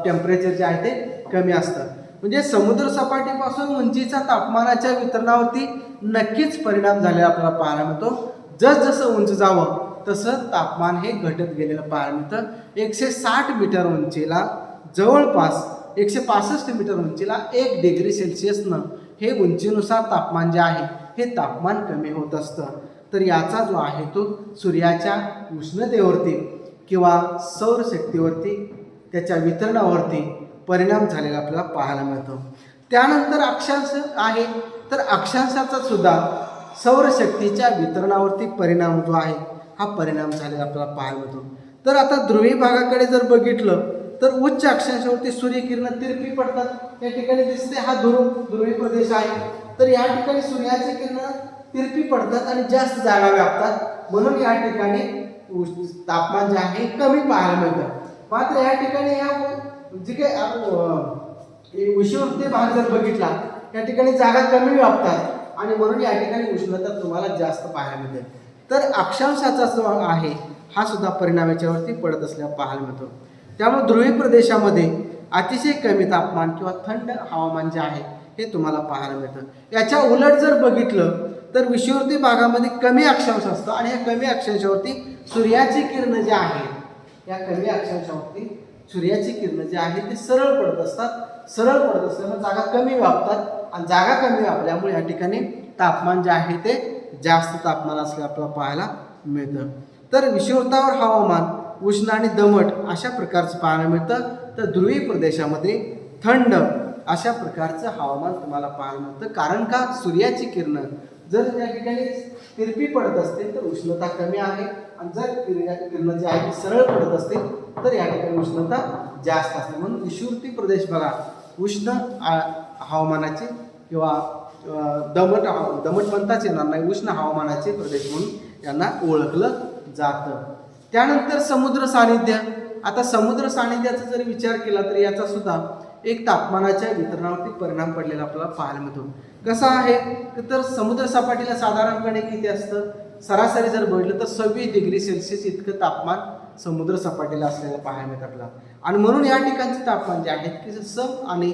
टेम्परेचर जे आहे ते कमी असतं. म्हणजे समुद्र सपाटीपासून उंचीचा तापमानाच्या वितरणावरती नक्कीच परिणाम झालेला आपल्याला पाहायला मिळतो. जसजसं उंच जावं तसं तापमान हे घटत गेलेलं पाहायला मिळतं. 160 मीटर उंचीला जवळपास 165 मीटर उंचीला 1 डिग्री सेल्सिअसनं हे उंचीनुसार तापमान जे आहे हे तापमान कमी होत असतं. तर याचा जो आहे तो सूर्याच्या उष्णतेवरती किंवा सौरशक्तीवरती त्याच्या वितरणावरती परिणाम झालेला आपल्याला पाहायला मिळतो. त्यानंतर अक्षांश आहे, तर अक्षांशाचा सुद्धा सौरशक्तीच्या वितरणावरती परिणाम जो आहे हा परिणाम झालेला आपल्याला पाहायला मिळतो. तर आता ध्रुवीय भागाकडे जर बघितलं तर उच्च अक्षांशावरती सूर्यकिरण तिरपी पडतात. या ठिकाणी दिसते हा ध्रुवीय प्रदेश आहे. तर या ठिकाणी सूर्याचे किरण तिरपी पडतात आणि जास्त जागा व्यापतात, म्हणून या ठिकाणी तापमान जे आहे कमी पाहायला मिळतं. मात्र या ठिकाणी जे काही विषुववृत्तीय भाग जर बघितला या ठिकाणी जागा कमी व्यापतात आणि म्हणून या ठिकाणी उष्णता तुम्हाला जास्त पाहायला मिळते. तर अक्षांशाचा जो आहे हा सुद्धा परिणाम याच्यावरती पडत असल्याला पाहायला मिळतो. त्यामुळे ध्रुवीय प्रदेशामध्ये अतिशय कमी तापमान किंवा थंड हवामान जे आहे हे तुम्हाला पाहायला मिळतं. याच्या उलट जर बघितलं तर विषुववृत्तीय भागामध्ये कमी अक्षांश असतो आणि या कमी अक्षांशावरती सूर्याची किरण जे आहे, या कमी अक्षांशावरती सूर्याची किरण जे आहे ते सरळ पडत असतात. सरळ पडत असल्यामुळे जागा कमी व्यापतात आणि जागा कमी व्यापल्यामुळे या ठिकाणी तापमान जे आहे ते जास्त तापमान असले आपल्याला पाहायला मिळतं. तर विषुववृत्तावर हवामान उष्ण आणि दमट अशा प्रकारचं पाहायला मिळतं. तर ध्रुवीय प्रदेशामध्ये थंड अशा प्रकारचं हवामान तुम्हाला पाहायला मिळतं. कारण का सूर्याची किरण जर त्या ठिकाणी तिरपी पडत असतील तर उष्णता कमी आहे आणि जर किरण जे आहे सरळ पडत असतील तर या ठिकाणी उष्णता जास्त असते. म्हणून विषुववृत्तीय प्रदेश बघा उष्ण हवामानाचे किंवा दमट म्हणताच येणार नाही, उष्ण हवामानाचे प्रदेश म्हणून यांना ओळखलं जातं. त्यानंतर समुद्र सानिध्य. आता समुद्र सानिध्याचा जर विचार केला तर याचा सुद्धा एक तापमानाच्या वितरणावरती परिणाम पडलेला आपल्याला पाहायला मिळतो. कसा आहे तर समुद्र सपाटीला साधारणपणे किती असतं, सरासरी जर बघितलं तर 26 डिग्री सेल्सिअस इतकं तापमान समुद्र सपाटीला असलेलं पाहायला मिळतं आपल्याला. आणि म्हणून या ठिकाणचे तापमान जे आहे की सम आणि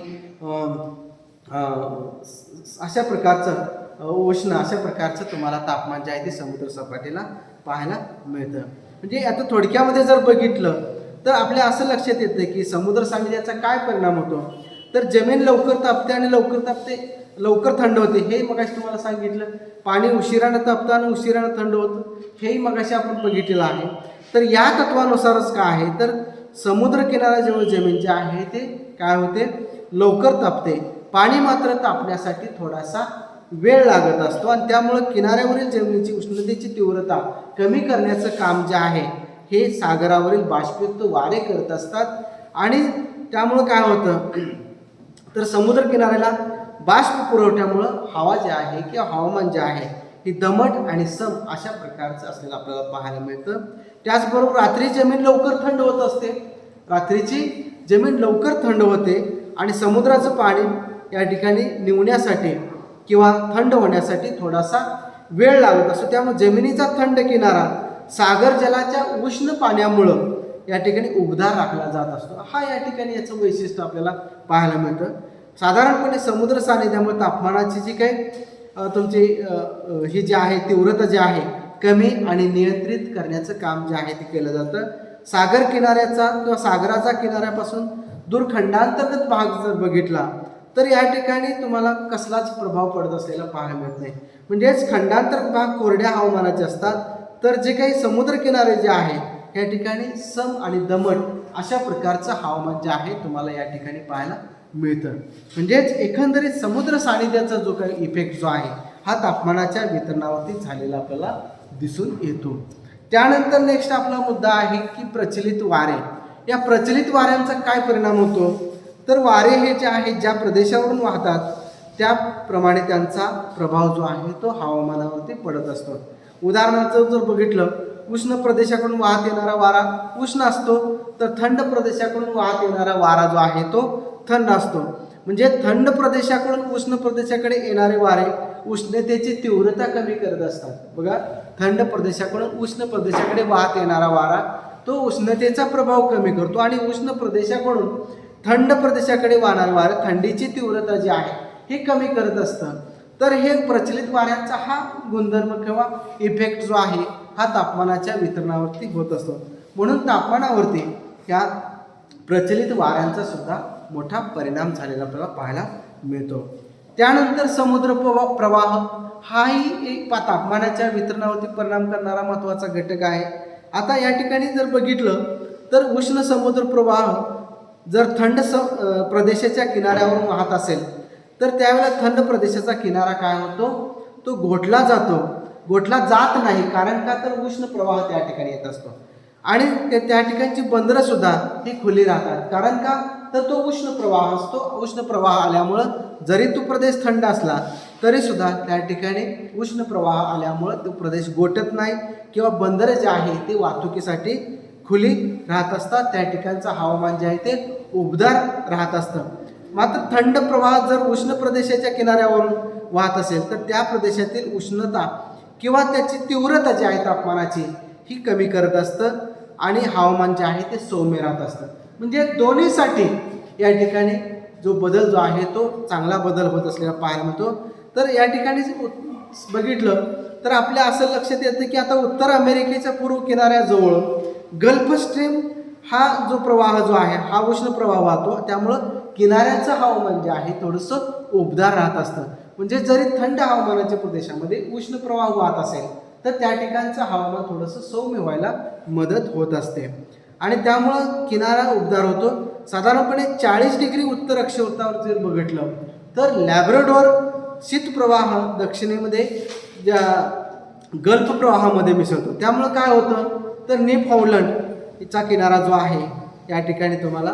अशा प्रकारचं उष्ण अशा प्रकारचं तुम्हाला तापमान जे आहे ते समुद्र सपाटीला पाहायला मिळतं. म्हणजे आता थोडक्यामध्ये जर बघितलं तर आपल्या असं लक्षात येतं की समुद्र सानिध्याचा काय परिणाम होतो. तर जमीन लवकर तापते आणि लवकर थंड होते, हे मगाशी तुम्हाला सांगितलं. पाणी उशिरानं तापतं आणि उशिरानं थंड होतं, हेही मगाशी आपण बघितलेलं आहे. तर या तत्वानुसारच काय आहे तर समुद्र किनाऱ्याजवळ जमीन जे आहे ते काय होते लवकर तापते, पाणी मात्र तापण्यासाठी थोडासा वेळ लागत असतो आणि त्यामुळं किनाऱ्यावरील जमिनीची उष्णतेची तीव्रता कमी करण्याचं काम जे आहे हे सागरावरील बाष्पयुक्त वारे करत असतात. आणि त्यामुळं काय होतं तर समुद्र किनाऱ्याला बाष्प पुरवठ्यामुळं हवा जे आहे किंवा हवामान जे आहे हे दमट आणि सम अशा प्रकारचं असलेलं आपल्याला पाहायला मिळतं. त्याचबरोबर रात्री जमीन लवकर थंड होत असते, रात्रीची जमीन लवकर थंड होते आणि समुद्राचं पाणी या ठिकाणी निवण्यासाठी किंवा थंड होण्यासाठी थोडासा वेळ लागत असतो. त्यामुळे जमिनीचा थंड किनारा सागर जलाच्या उष्ण पाण्यामुळं या ठिकाणी उबदार राखला जात असतो. हा या ठिकाणी याचं वैशिष्ट्य आपल्याला पाहायला मिळतं. साधारणपणे समुद्र सानिध्यामुळे तापमानाची जी काही तुमची ही जी आहे तीव्रता जी आहे कमी आणि नियंत्रित करण्याचं काम जे आहे ते केलं जातं. सागर किनाऱ्याचा किंवा सागराचा किनाऱ्यापासून दूर खंडांतर्गत भाग जर बघितला तर या ठिकाणी तुम्हाला कसलाच प्रभाव पडत असलेला पाहायला मिळत नाही. म्हणजेच खंडांतर्गत भाग कोरड्या हवामानाचे असतात, तर जे काही समुद्र किनारे जे आहे या ठिकाणी सम आणि दमट अशा प्रकारचं हवामान जे आहे तुम्हाला या ठिकाणी पाहायला मिळतं. म्हणजेच एकंदरीत समुद्र सानिध्याचा जो काही इफेक्ट जो आहे हा तापमानाच्या वितरणावरती झालेला आपल्याला दिसून येतो. त्यानंतर नेक्स्ट आपला मुद्दा आहे की प्रचलित वारे. या प्रचलित वाऱ्यांचा काय परिणाम होतो तर वारे हे जे आहे ज्या प्रदेशावरून वाहतात त्याप्रमाणे त्यांचा प्रभाव जो आहे तो हवामानावरती पडत असतो. उदाहरणार्थ जर बघितलं उष्ण प्रदेशाकडून वाहत येणारा वारा उष्ण असतो, तर थंड प्रदेशाकडून वाहत येणारा वारा जो आहे तो थंड असतो. म्हणजे थंड प्रदेशाकडून उष्ण प्रदेशाकडे येणारे वारे उष्णतेची तीव्रता कमी करत असतात. बघा, थंड प्रदेशाकडून उष्ण प्रदेशाकडे वाहत येणारा वारा तो उष्णतेचा प्रभाव कमी करतो आणि उष्ण प्रदेशाकडून थंड प्रदेशाकडे वाहणारे वारे थंडीची तीव्रता जी आहे हे कमी करत असतं. तर हे प्रचलित वाऱ्यांचा हा गुणधर्म किंवा इफेक्ट जो आहे हा तापमानाच्या वितरणावरती होत असतो. म्हणून तापमानावरती या प्रचलित वाऱ्यांचा सुद्धा मोठा परिणाम झालेला आपल्याला पाहायला मिळतो. त्यानंतर समुद्र प्रवाह हाही एक तापमानाच्या वितरणावरती परिणाम करणारा महत्त्वाचा घटक आहे. आता या ठिकाणी जर बघितलं तर उष्ण समुद्र प्रवाह जर थंड प्रदेशाच्या किनाऱ्यावरून वाहत असेल तर त्यावेळेला थंड प्रदेशाचा किनारा काय होतो तो गोठला जातो. गोठला जात नाही, कारण का तर उष्ण प्रवाह त्या ठिकाणी येत असतो. आणि त्या ठिकाणची बंदरंसुद्धा ही खुली राहतात. कारण का, तर तो उष्ण प्रवाह असतो. उष्ण प्रवाह आल्यामुळं जरी तो प्रदेश थंड असला तरीसुद्धा त्या ठिकाणी उष्ण प्रवाह आल्यामुळं तो प्रदेश गोठत नाही किंवा बंदरं जे आहे ते वाहतुकीसाठी खुली राहत असतात. त्या ठिकाणचं हवामान जे आहे ते उबदार राहत असतं. मात्र थंड प्रवाह जर उष्ण प्रदेशाच्या किनाऱ्यावरून वाहत असेल तर त्या प्रदेशातील उष्णता किंवा त्याची तीव्रता जी आहे तापमानाची ही कमी करत असतं आणि हवामान जे आहे ते सौम्य राहत असतं. म्हणजे दोन्हीसाठी या ठिकाणी जो बदल जो आहे तो चांगला बदल होत असलेला पाहायला मिळतो. तर या ठिकाणी बघितलं तर आपल्या असं लक्षात येतं की आता उत्तर अमेरिकेच्या पूर्व किनाऱ्याजवळ गल्फ स्ट्रीम हा जो प्रवाह जो आहे हा उष्ण प्रवाह वाहतो. त्यामुळं किनाऱ्याचं हवामान जे आहे थोडंसं उबदार राहत असतं. म्हणजे जरी थंड हवामानाच्या प्रदेशामध्ये उष्ण प्रवाह वाहत असेल तर त्या ठिकाणचं हवामान थोडंसं सौम्य व्हायला मदत होत असते आणि त्यामुळं किनारा उबदार होतो. साधारणपणे 40 डिग्री उत्तर अक्षवृत्तावर जर बघितलं तर लॅब्राडोर शीतप्रवाह दक्षिणेमध्ये ज्या गल्फ प्रवाहामध्ये मिसळतो. त्यामुळं काय होतं तर न्यूफाऊंडलंडचा किनारा जो आहे या ठिकाणी तुम्हाला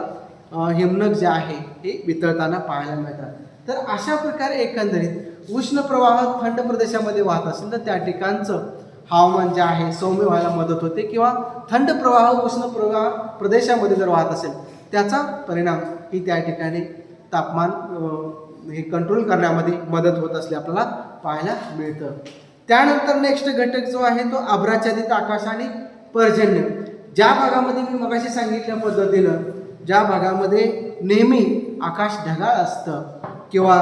हिमनग जे आहे हे वितळताना पाहायला मिळतात. तर अशा प्रकारे एकंदरीत उष्ण प्रवाह थंड प्रदेशामध्ये वाहत असेल तर त्या ठिकाणचं हवामान जे आहे सौम्य व्हायला मदत होते किंवा थंड प्रवाह उष्ण प्रवाह प्रदेशामध्ये जर वाहत असेल त्याचा परिणाम ही त्या ठिकाणी तापमान हे कंट्रोल करण्यामध्ये मदत होत असले आपल्याला पाहायला मिळतं. त्यानंतर नेक्स्ट घटक जो आहे तो आभ्राच्छादित आकाश आणि पर्जन्य. ज्या भागामध्ये मी मगाशी सांगितल्या पद्धतीनं ज्या भागामध्ये नेहमी आकाश ढगाळ असतं किंवा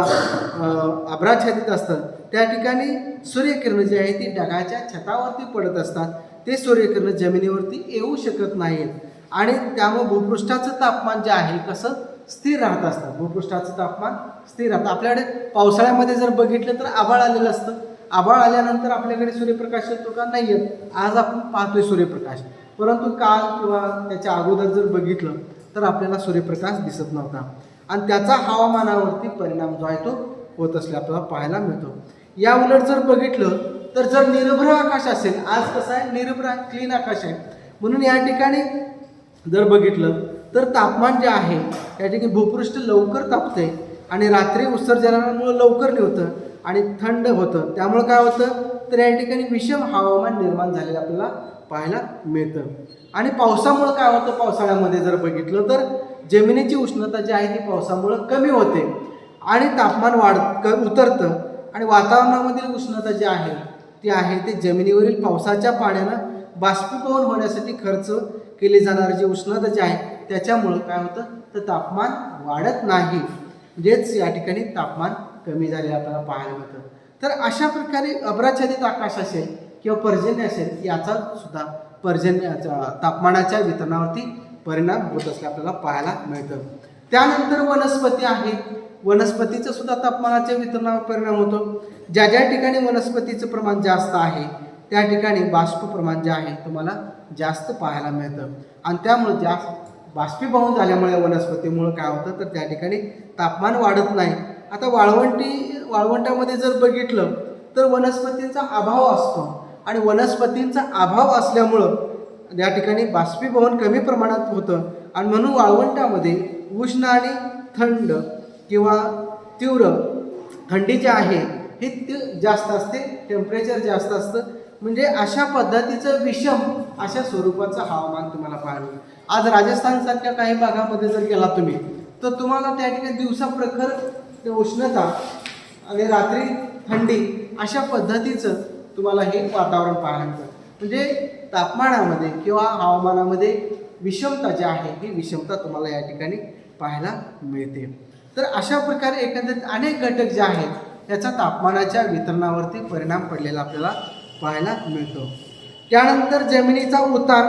आभ्राच्छादित असतं त्या ठिकाणी सूर्यकिरण जे आहे ती ढगाच्या छतावरती पडत असतात. ते सूर्यकिरण जमिनीवरती येऊ शकत नाहीत आणि त्यामुळे भूपृष्ठाचं तापमान जे आहे कसं स्थिर राहत असतं. भूपृष्ठाचं तापमान स्थिर राहतं. आपल्याकडे पावसाळ्यामध्ये जर बघितलं तर आभाळ आलेलं असतं. आभाळ आल्यानंतर आपल्याकडे सूर्यप्रकाश येतो का, नाही येत. आज आपण पाहतोय सूर्यप्रकाश, परंतु काल किंवा त्याच्या अगोदर जर बघितलं तर आपल्याला सूर्यप्रकाश दिसत नव्हता आणि त्याचा हवामानावरती परिणाम जो आहे तो होत असले आपल्याला पाहायला मिळतो. या उलट जर बघितलं तर जर निरभ्र आकाश असेल, आज कसं आहे निरभ्र क्लीन आकाश आहे, म्हणून या ठिकाणी जर बघितलं तर तापमान जे आहे या ठिकाणी भूपृष्ठ लवकर तापते आणि रात्री उत्सर्जनामुळे लवकर निवतं आणि थंड होतं. त्यामुळे काय होतं तर या ठिकाणी विषम हवामान निर्माण झालेलं आपल्याला पाहायला मिळतं. आणि पावसामुळं काय होतं, पावसाळ्यामध्ये जर बघितलं तर जमिनीची उष्णता जी आहे ती पावसामुळं कमी होते आणि तापमान उतरतं आणि वातावरणामधील उष्णता जी आहे ते जमिनीवरील पावसाच्या पाण्यानं बाष्पीभवन होण्यासाठी खर्च केली जाणारी जी उष्णता जी आहे त्याच्यामुळं काय होतं तर तापमान वाढत नाही, म्हणजेच या ठिकाणी तापमान कमी झालेलं आपल्याला पाहायला मिळतं. तर अशा प्रकारे आभ्राच्छादित आकाश असेल किंवा पर्जन्य असेल याचा सुद्धा पर्जन्याच्या तापमानाच्या वितरणावरती परिणाम होत असले आपल्याला पाहायला मिळतं. त्यानंतर वनस्पती आहे. वनस्पतीचं सुद्धा तापमानाच्या वितरणावर परिणाम होतो. ज्या ज्या ठिकाणी वनस्पतीचं प्रमाण जास्त आहे त्या ठिकाणी बाष्प प्रमाण जे आहे तुम्हाला जास्त पाहायला मिळतं आणि त्यामुळे जास्त बाष्पीभवन झाल्यामुळे वनस्पतीमुळे काय होतं तर त्या ठिकाणी तापमान वाढत नाही. आता वाळवंटामध्ये जर बघितलं तर वनस्पतींचा अभाव असतो आणि वनस्पतींचा अभाव असल्यामुळं या ठिकाणी बाष्पीभवन कमी प्रमाणात होतं आणि म्हणून वाळवंटामध्ये उष्ण आणि थंड किंवा तीव्र थंडी जी आहे हे जास्त असते, टेम्परेचर जास्त असतं. म्हणजे अशा पद्धतीचं विषम अशा स्वरूपाचं हवामान तुम्हाला पाहायला मिळेल. आज राजस्थानसारख्या काही भागामध्ये जर गेला तुम्ही तर तुम्हाला त्या ठिकाणी दिवसा प्रखर उष्णता आणि रात्री थंडी अशा पद्धतीचं तुम्हाला हे वातावरण पाहायला मिळतं. म्हणजे तापमानामध्ये किंवा हवामानामध्ये विषमता जी आहे ही विषमता तुम्हाला या ठिकाणी पाहायला मिळते. तर अशा प्रकारे एकंदरीत अनेक घटक जे आहेत याचा तापमानाच्या वितरणावरती परिणाम पडलेला आपल्याला पाहायला मिळतो. त्यानंतर जमिनीचा उतार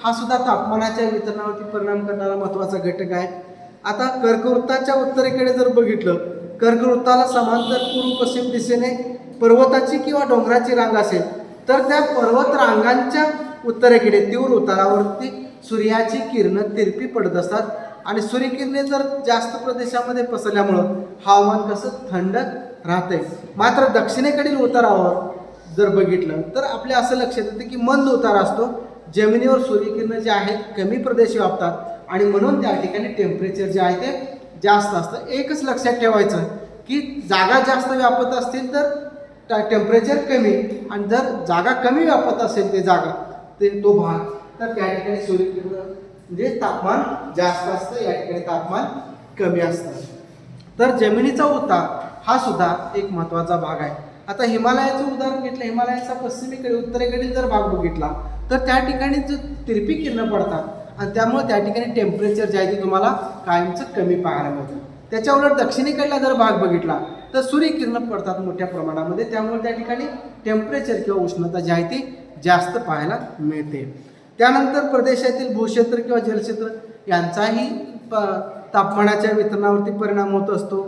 हा सुद्धा तापमानाच्या वितरणावरती परिणाम करणारा महत्त्वाचा घटक आहे. आता कर्कवृत्ताच्या उत्तरेकडे जर बघितलं, कर्कवृत्ताला समांतर पूर्व पश्चिम दिशेने पर्वताची किंवा डोंगराची रांग असेल तर त्या पर्वत रांगांच्या उत्तरेकडे तीव्र उतारावरती सूर्याची किरणं तिरपी पडत असतात आणि सूर्यकिरणे जर जास्त प्रदेशामध्ये पसरल्यामुळं हवामान कसं थंड राहते. मात्र दक्षिणेकडील उतारावर जर बघितलं तर आपल्या असं लक्षात येतं की मंद उतार असतो जमिनीवर सूर्यकिरण जे आहेत कमी प्रदेश व्यापतात आणि म्हणून त्या ठिकाणी टेम्परेचर जे आहे ते जास्त असतं. एकच लक्षात ठेवायचं की जागा जास्त व्यापत असतील तर टेम्परेचर कमी, आणि जर जागा कमी व्यापत असेल तो भाग, तर त्या ठिकाणी सूर्यकिरण म्हणजे तापमान जास्त असतं, या ठिकाणी तापमान कमी असतं. तर जमिनीचा उतार हा सुद्धा एक महत्त्वाचा भाग आहे. आता हिमालयाचं उदाहरण घेतलं, हिमालयाचा पश्चिमेकडे उत्तरेकडील जर भाग बघितला तर त्या ठिकाणी जो तिरपी किरणं पडतात आणि त्यामुळे त्या ठिकाणी टेम्परेचर जे आहे ते तुम्हाला कायमचं कमी पाहायला मिळतं. त्याच्या उलट दक्षिणेकडला जर भाग बघितला तर सूर्यकिरणं पडतात मोठ्या प्रमाणामध्ये, त्यामुळे त्या ठिकाणी टेम्परेचर किंवा उष्णता जी आहे ती जास्त पाहायला मिळते. त्यानंतर प्रदेशातील भूक्षेत्र किंवा जलक्षेत्र यांचाही तापमानाच्या वितरणावरती परिणाम होत असतो.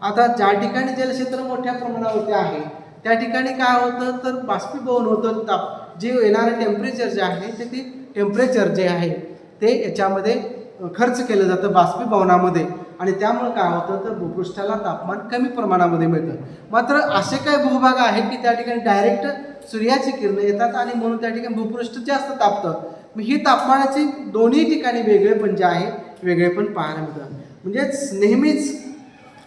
आता ज्या ठिकाणी जलक्षेत्र मोठ्या प्रमाणावरती आहे त्या ठिकाणी काय होतं तर बाष्पीभवन होतं. जे येणारं टेम्परेचर जे आहे ते टेम्परेचर जे आहे ते याच्यामध्ये खर्च केलं जातं बाष्पीभवनामध्ये, आणि त्यामुळे काय होतं तर भूपृष्ठाला तापमान कमी प्रमाणामध्ये मिळतं. मात्र असे काही भूभाग आहेत की त्या ठिकाणी डायरेक्ट सूर्याची किरणं येतात आणि म्हणून त्या ठिकाणी भूपृष्ठ जास्त तापतं. ही तापमानाची दोन्ही ठिकाणी वेगळेपण जे आहे वेगळेपण पाहायला मिळतं. म्हणजेच नेहमीच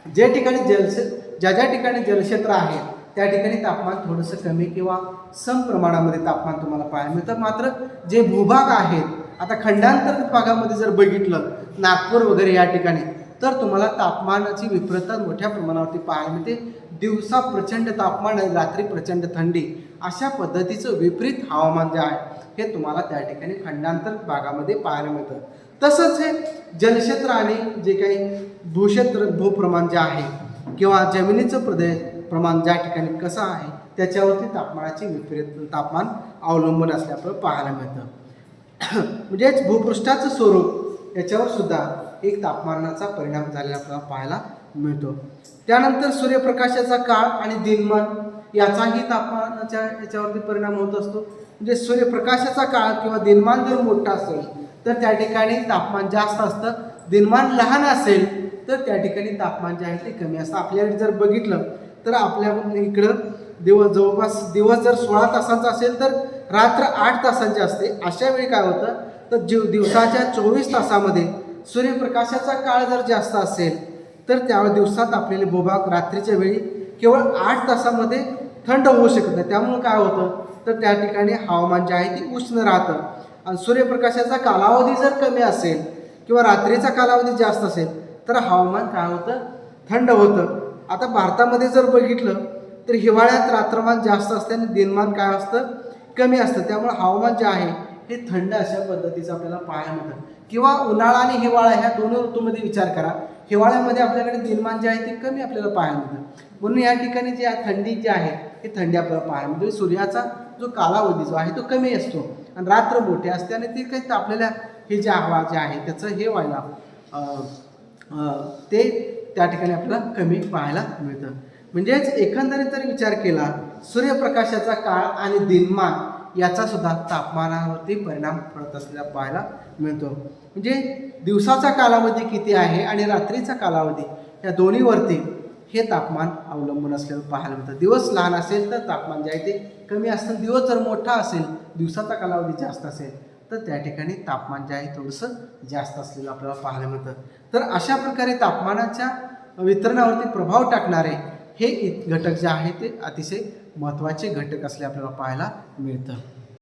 ज्या ठिकाणी जलक्षेत्र आहे त्या ठिकाणी तापमान थोडंसं कमी किंवा सम प्रमाणामध्ये तापमान तुम्हाला पाहायला मिळतं. मात्र जे भूभाग आहेत, आता खंडांतर्गत भागामध्ये जर बघितलं नागपूर वगैरे या ठिकाणी, तर तुम्हाला तापमानाची विपरीतता मोठ्या प्रमाणावरती पाहायला मिळते. दिवसा प्रचंड तापमान आणि रात्री प्रचंड थंडी, अशा पद्धतीचं विपरीत हवामान जे आहे हे तुम्हाला त्या ठिकाणी खंडांतर्गत भागामध्ये पाहायला मिळतं. तसंच हे जलक्षेत्र आणि जे काही भूप्रमाण जे आहे किंवा जमिनीचं प्रमाण ज्या ठिकाणी कसं आहे त्याच्यावरती तापमानाची विपरीत तापमान अवलंबून असले आपल्याला पाहायला मिळतं. म्हणजेच भूपृष्ठाचं स्वरूप याच्यावर सुद्धा एक तापमानाचा परिणाम झालेला आपल्याला पाहायला मिळतो. त्यानंतर सूर्यप्रकाशाचा काळ आणि दिनमान याचाही तापमानाच्या याच्यावरती परिणाम होत असतो. म्हणजे सूर्यप्रकाशाचा काळ किंवा दिनमान जर मोठा असेल तर त्या ठिकाणी तापमान जास्त असतं, दिनमान लहान असेल तर त्या ठिकाणी तापमान जे आहे ते कमी असतं. आपल्याकडे जर बघितलं तर आपल्या इकडं जवळपास दिवस जर 16 तासांचा असेल तर रात्र 8 तासांची असते. अशा वेळी काय होतं तर दिवसाच्या 24 तासामध्ये सूर्यप्रकाशाचा काळ जर जास्त असेल तर त्यावेळी दिवसात आपल्याला भूभाग रात्रीच्या वेळी केवळ 8 तासामध्ये थंड होऊ शकत नाही. त्यामुळे काय होतं तर त्या ठिकाणी हवामान जे आहे ते उष्ण राहतं. आणि सूर्यप्रकाशाचा कालावधी जर कमी असेल किंवा रात्रीचा कालावधी जास्त असेल तर हवामान काय होतं थंड होतं. आता भारतामध्ये जर बघितलं तर हिवाळ्यात रात्रमान जास्त असते आणि दिनमान काय असतं कमी असतं. त्यामुळे हवामान जे आहे हे थंड अशा पद्धतीचं आपल्याला पाहायला मिळतं. किंवा उन्हाळा आणि हिवाळा ह्या दोन्ही ऋतूमध्ये विचार करा, हिवाळ्यामध्ये आपल्याकडे दिनमान जे आहे ते कमी आपल्याला पाहायला मिळतं. म्हणून या ठिकाणी जी थंडी जी आहे ही थंडी आपल्याला पाहायला मिळते. सूर्याचा जो कालावधी जो आहे तो कमी असतो आणि रात्र मोठी असते आणि ती काही आपल्याला हे जे हवा जे आहे त्याचं हे व्हायला ते त्या ठिकाणी आपल्याला कमी पाहायला मिळतं. म्हणजेच एकंदरीत जर विचार केला सूर्यप्रकाशाचा काळ आणि दिनमान याचा सुद्धा तापमानावरती परिणाम पडत असलेला पाहायला मिळतो. म्हणजे दिवसाचा कालावधी किती आहे आणि रात्रीचा कालावधी या दोन्हीवरती हे तापमान अवलंबून असलेलं पाहायला मिळतं. दिवस लहान असेल तर तापमान जे आहे ते कमी असतं, दिवस जर मोठा असेल दिवसाचा कालावधी जास्त असेल तर त्या ठिकाणी तापमान जे आहे थोडंसं जास्त असलेलं आपल्याला पाहायला मिळतं. तर अशा प्रकारे तापमानाच्या वितरणावरती प्रभाव टाकणारे हे घटक जे आहे ते अतिशय महत्त्वाचे घटक असले आपल्याला पाहायला मिळतं.